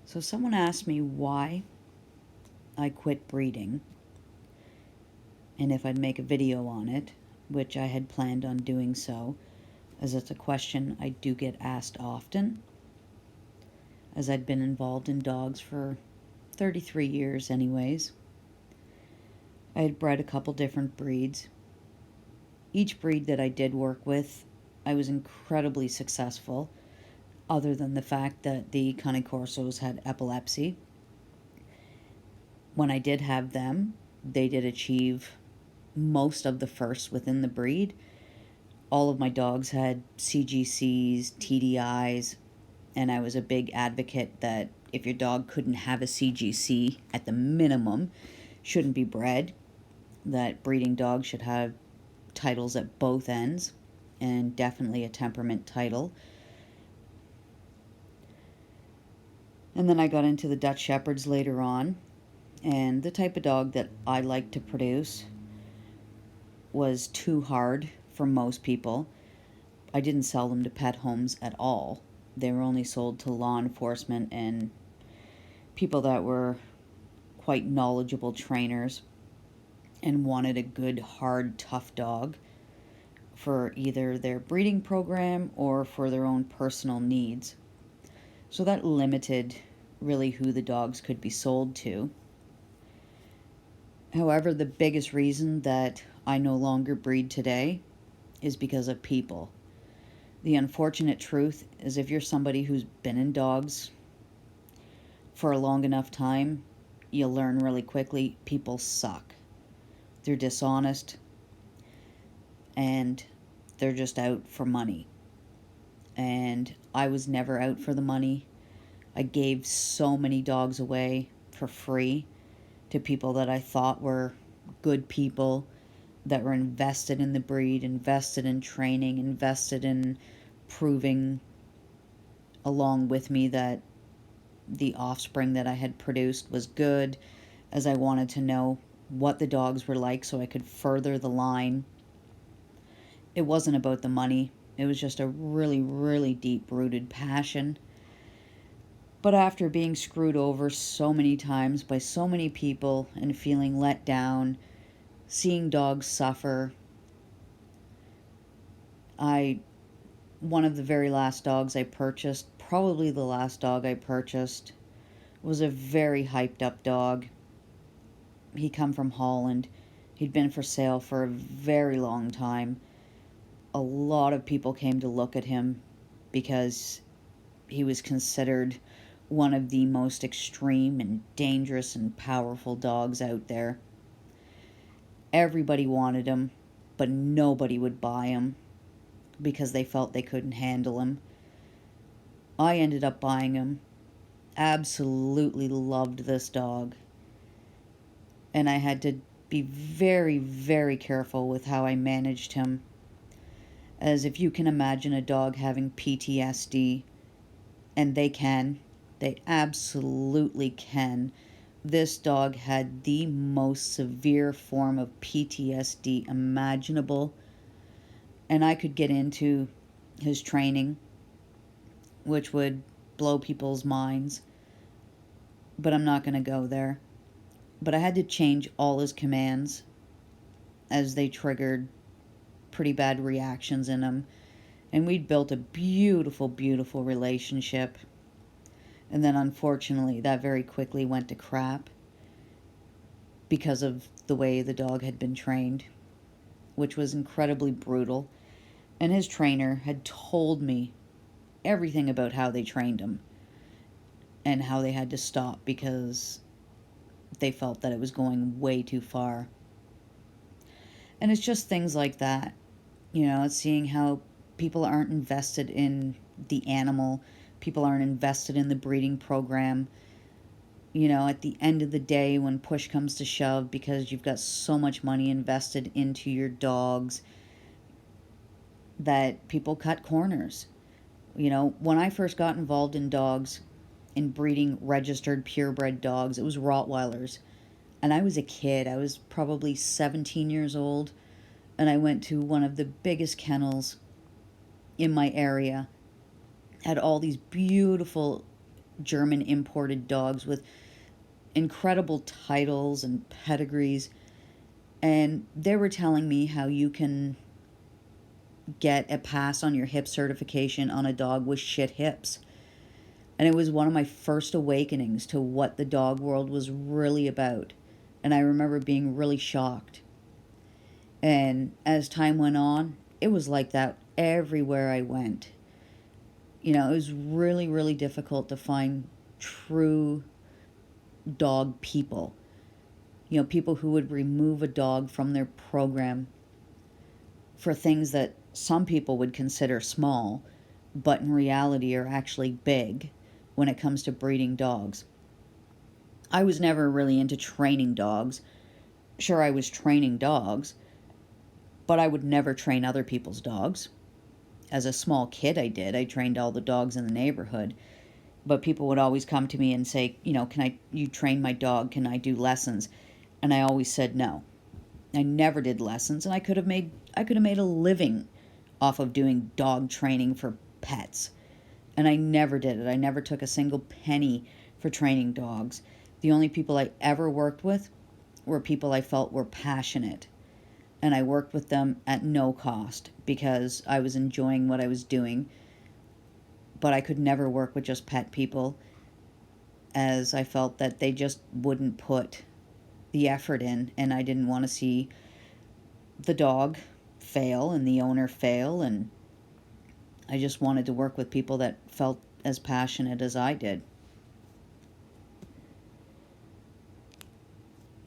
So someone asked me why I quit breeding and if I'd make a video on it, which I had planned on doing so, as it's a question I do get asked often, as I'd been involved in dogs for 33 years anyways. I had bred a couple different breeds. Each breed that I did work with, I was incredibly successful, other than the fact that the Cane Corsos had epilepsy. When I did have them, they did achieve most of the firsts within the breed. All of my dogs had CGCs, TDIs, and I was a big advocate that if your dog couldn't have a CGC at the minimum, shouldn't be bred, that breeding dogs should have titles at both ends, and definitely a temperament title. And then I got into the Dutch Shepherds later on, and the type of dog that I like to produce was too hard for most people. I didn't sell them to pet homes at all. They were only sold to law enforcement and people that were quite knowledgeable trainers and wanted a good, hard, tough dog for either their breeding program or for their own personal needs. So that limited really who the dogs could be sold to. However, the biggest reason that I no longer breed today is because of people. The unfortunate truth is if you're somebody who's been in dogs for a long enough time, you'll learn really quickly people suck. They're dishonest and they're just out for money. And I was never out for the money. I gave so many dogs away for free to people that I thought were good people, that were invested in the breed, invested in training, invested in proving along with me that the offspring that I had produced was good, as I wanted to know what the dogs were like so I could further the line. It wasn't about the money. It was just a really, really deep-rooted passion. But after being screwed over so many times by so many people and feeling let down, seeing dogs suffer, one of the very last dogs I purchased, probably the last dog I purchased, was a very hyped up dog. He come from Holland. He'd been for sale for a very long time. A lot of people came to look at him because he was considered one of the most extreme and dangerous and powerful dogs out there. Everybody wanted him, but nobody would buy him because they felt they couldn't handle him. I ended up buying him. Absolutely loved this dog. And I had to be very, very careful with how I managed him. As if you can imagine a dog having PTSD, and they absolutely can. This dog had the most severe form of PTSD imaginable, and I could get into his training, which would blow people's minds, but I'm not going to go there. But I had to change all his commands as they triggered pretty bad reactions in him. And we'd built a beautiful, beautiful relationship. And then unfortunately, that very quickly went to crap because of the way the dog had been trained, which was incredibly brutal. And his trainer had told me everything about how they trained him and how they had to stop because they felt that it was going way too far. And it's just things like that. It's seeing how people aren't invested in the animal, people aren't invested in the breeding program. At the end of the day, when push comes to shove, because you've got so much money invested into your dogs, that people cut corners. When I first got involved in dogs, in breeding registered purebred dogs, it was Rottweilers. And I was a kid. I was probably 17 years old. And I went to one of the biggest kennels in my area. Had all these beautiful German imported dogs with incredible titles and pedigrees. And they were telling me how you can get a pass on your hip certification on a dog with shit hips. And it was one of my first awakenings to what the dog world was really about. And I remember being really shocked. And as time went on, it was like that everywhere I went. You know, it was really, really difficult to find true dog people. You know, people who would remove a dog from their program for things that some people would consider small, but in reality are actually big when it comes to breeding dogs. I was never really into training dogs. Sure, I was training dogs, but I would never train other people's dogs. As a small kid, I did. I trained all the dogs in the neighborhood. But people would always come to me and say, you know, you train my dog? Can I do lessons? And I always said no. I never did lessons, and I could have made a living off of doing dog training for pets. And I never did it. I never took a single penny for training dogs. The only people I ever worked with were people I felt were passionate. And I worked with them at no cost because I was enjoying what I was doing. But I could never work with just pet people, as I felt that they just wouldn't put the effort in, and I didn't want to see the dog fail and the owner fail, and I just wanted to work with people that felt as passionate as I did.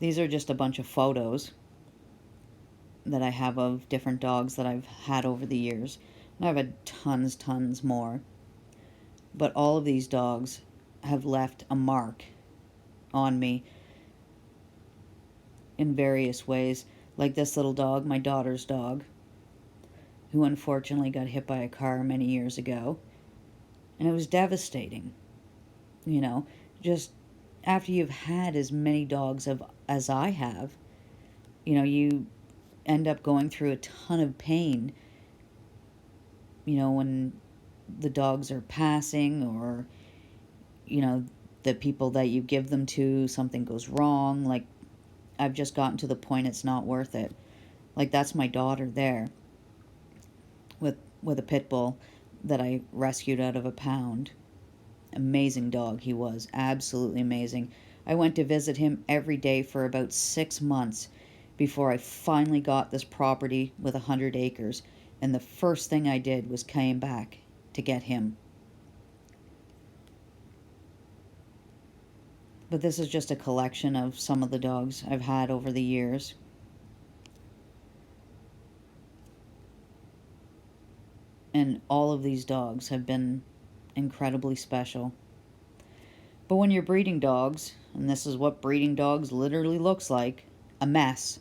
These are just a bunch of photos that I have of different dogs that I've had over the years. And I've had tons more. But all of these dogs have left a mark on me in various ways. Like this little dog, my daughter's dog, who unfortunately got hit by a car many years ago. And it was devastating. You know, just after you've had as many dogs as I have, you know, you end up going through a ton of pain, you know, when the dogs are passing, or, you know, the people that you give them to, something goes wrong. Like, I've just gotten to the point it's not worth it. Like, that's my daughter there with a pit bull that I rescued out of a pound. Amazing dog he was, absolutely amazing. I went to visit him every day for about 6 months before I finally got this property with 100 acres, and the first thing I did was came back to get him. But this is just a collection of some of the dogs I've had over the years. And all of these dogs have been incredibly special. But when you're breeding dogs, and this is what breeding dogs literally looks like, a mess.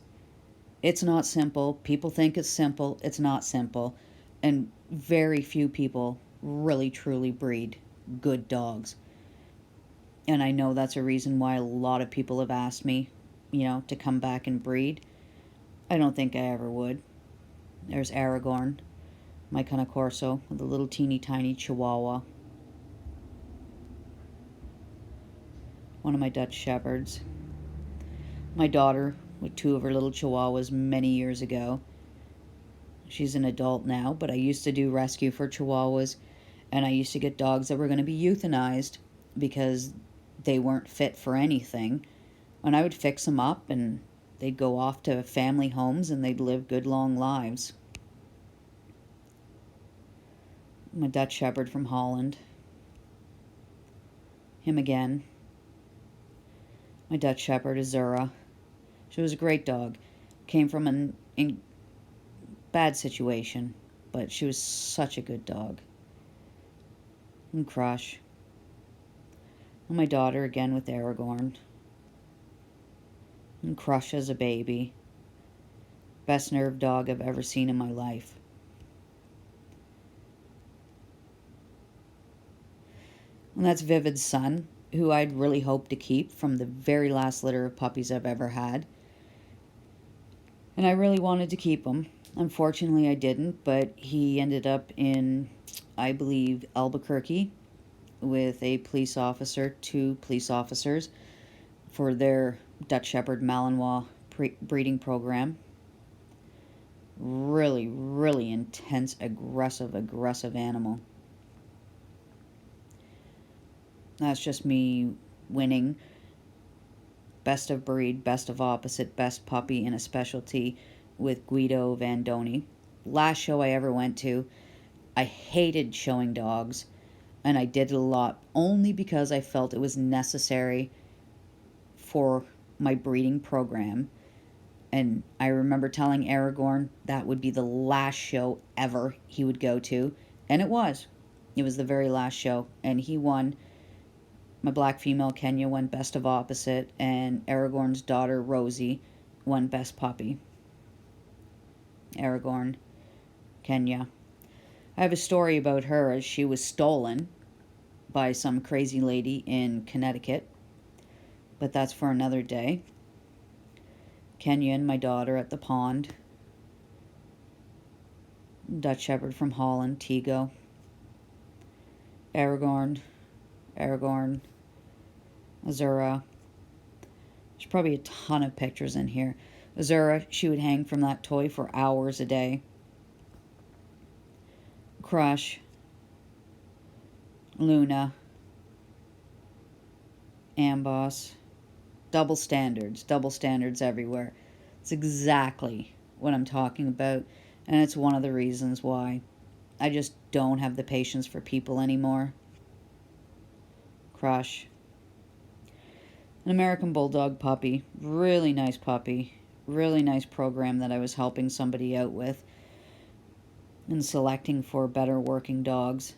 It's not simple. People think it's simple. It's not simple. And very few people really truly breed good dogs. And I know that's a reason why a lot of people have asked me, you know, to come back and breed. I don't think I ever would. There's Aragorn, my Cane Corso, with a little teeny tiny Chihuahua. One of my Dutch Shepherds. My daughter, with 2 of her little Chihuahuas many years ago. She's an adult now, but I used to do rescue for Chihuahuas, and I used to get dogs that were going to be euthanized because they weren't fit for anything. And I would fix them up, and they'd go off to family homes, and they'd live good long lives. My Dutch Shepherd from Holland. Him again. My Dutch Shepherd, Azura. She was a great dog. Came from a bad situation, but she was such a good dog. And Crush. And my daughter again with Aragorn. And Crush as a baby. Best nerve dog I've ever seen in my life. And that's Vivid's son, who I'd really hoped to keep from the very last litter of puppies I've ever had. And I really wanted to keep him. Unfortunately, I didn't, but he ended up in, I believe, Albuquerque. with a police officer, two police officers, for their Dutch Shepherd Malinois breeding program. Really, really intense, aggressive animal. That's just me winning best of breed, best of opposite, best puppy in a specialty with Guido Vandoni. Last show I ever went to, I hated showing dogs, and I did it a lot only because I felt it was necessary for my breeding program. And I remember telling Aragorn that would be the last show ever he would go to, and it was. It was the very last show, and he won. My black female Kenya won best of opposite, and Aragorn's daughter Rosie won best puppy. Aragorn, Kenya. I have a story about her, as she was stolen by some crazy lady in Connecticut, but that's for another day. Kenya and my daughter at the pond. Dutch Shepherd from Holland, Tigo. Aragorn, Azura. There's probably a ton of pictures in here. Azura, she would hang from that toy for hours a day. Crush, Luna, Amboss. Double standards everywhere. It's exactly what I'm talking about, and it's one of the reasons why I just don't have the patience for people anymore. Crush. An American Bulldog puppy. Really nice puppy. Really nice program that I was helping somebody out with and selecting for better working dogs.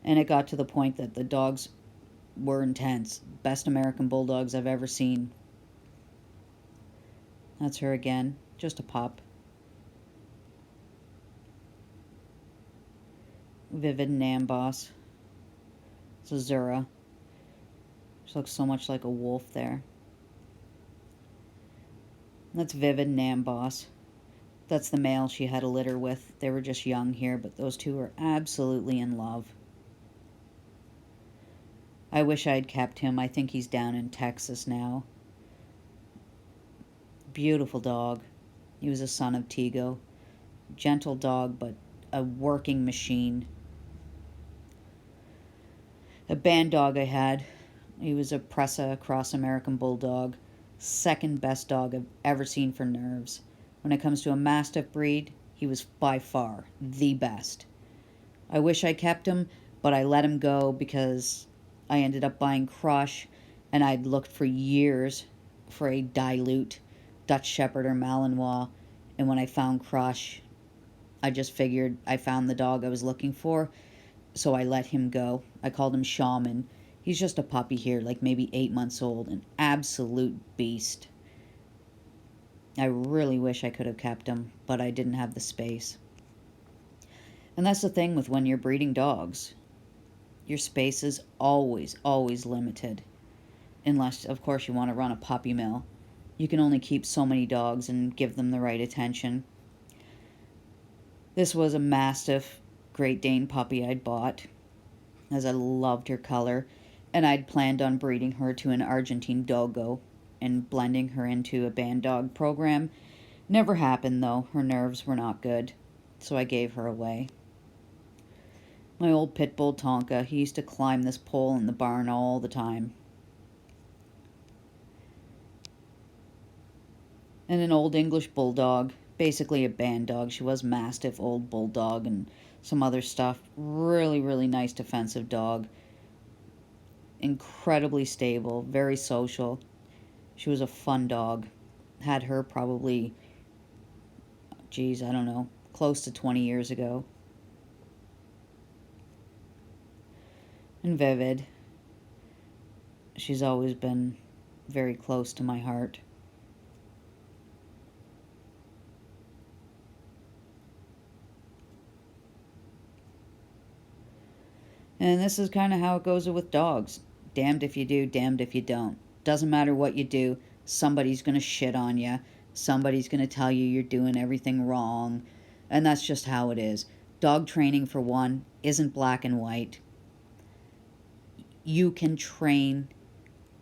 And it got to the point that the dogs were intense. Best American Bulldogs I've ever seen. That's her again. Just a pup. Vivid and Amboss. It's Azura. She looks so much like a wolf there. That's Vivid and Amboss. That's the male she had a litter with. They were just young here, but those two were absolutely in love. I wish I'd kept him. I think he's down in Texas now. Beautiful dog. He was a son of Tigo. Gentle dog, but a working machine. A band dog I had. He was a Presa Cross American Bulldog. Second best dog I've ever seen for nerves. When it comes to a Mastiff breed, he was by far the best. I wish I kept him, but I let him go because I ended up buying Crush, and I'd looked for years for a dilute Dutch Shepherd or Malinois, and when I found Crush, I just figured I found the dog I was looking for, so I let him go. I called him Shaman. He's just a puppy here, like maybe 8 months old, an absolute beast. I really wish I could have kept him, but I didn't have the space. And that's the thing with when you're breeding dogs. Your space is always limited. Unless, of course, you want to run a puppy mill. You can only keep so many dogs and give them the right attention. This was a Mastiff Great Dane puppy I'd bought, as I loved her color, and I'd planned on breeding her to an Argentine Dogo and blending her into a band dog program. Never happened, though. Her nerves were not good, so I gave her away. My old pit bull Tonka, he used to climb this pole in the barn all the time. And an old English bulldog, basically a band dog. She was Mastiff, old bulldog, and some other stuff. Really nice defensive dog. Incredibly stable, very social. She was a fun dog. Had her probably, geez, I don't know, close to 20 years ago. And Vivid. She's always been very close to my heart. And this is kind of how it goes with dogs. Damned if you do, damned if you don't. Doesn't matter what you do, somebody's going to shit on you. Somebody's going to tell you you're doing everything wrong. And that's just how it is. Dog training, for one, isn't black and white. you can train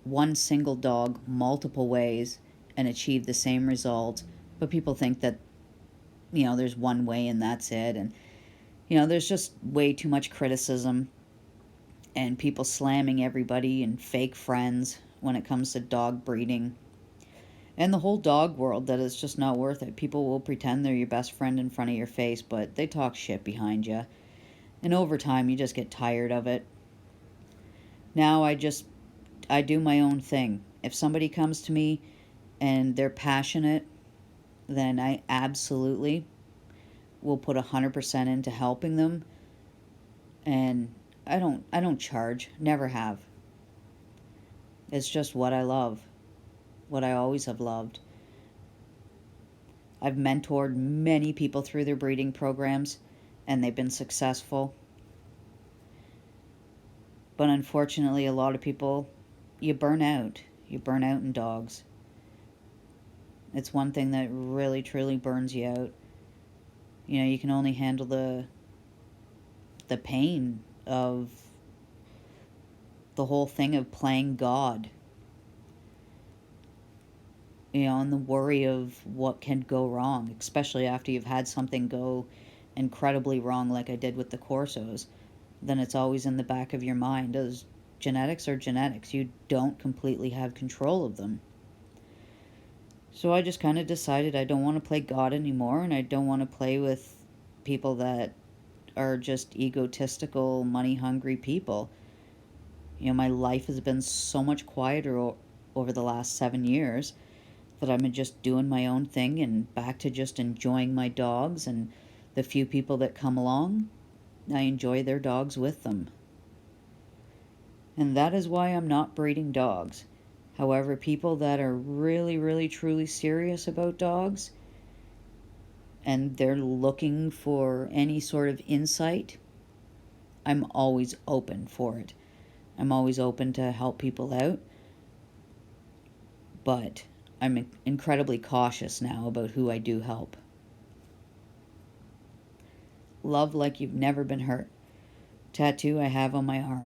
one single dog multiple ways and achieve the same result, but people think that, there's one way and that's it. And, there's just way too much criticism and people slamming everybody and fake friends when it comes to dog breeding. And the whole dog world, that is just not worth it. People will pretend they're your best friend in front of your face, but they talk shit behind you. And over time, you just get tired of it. Now I do my own thing. If somebody comes to me and they're passionate, then I absolutely will put 100% into helping them. And I don't charge, never have. It's just what I love, what I always have loved. I've mentored many people through their breeding programs and they've been successful. But unfortunately, a lot of people, you burn out. You burn out in dogs. It's one thing that really, truly burns you out. You can only handle the pain of the whole thing of playing God. And the worry of what can go wrong, especially after you've had something go incredibly wrong like I did with the Corsos. Then it's always in the back of your mind as genetics are genetics. You don't completely have control of them. So I just kind of decided I don't want to play God anymore, and I don't want to play with people that are just egotistical, money-hungry people. My life has been so much quieter over the last 7 years that I'm just doing my own thing and back to just enjoying my dogs, and the few people that come along, I enjoy their dogs with them. And that is why I'm not breeding dogs. However, people that are really, really, truly serious about dogs and they're looking for any sort of insight, I'm always open for it. I'm always open to help people out. But I'm incredibly cautious now about who I do help. Love like you've never been hurt. Tattoo I have on my arm.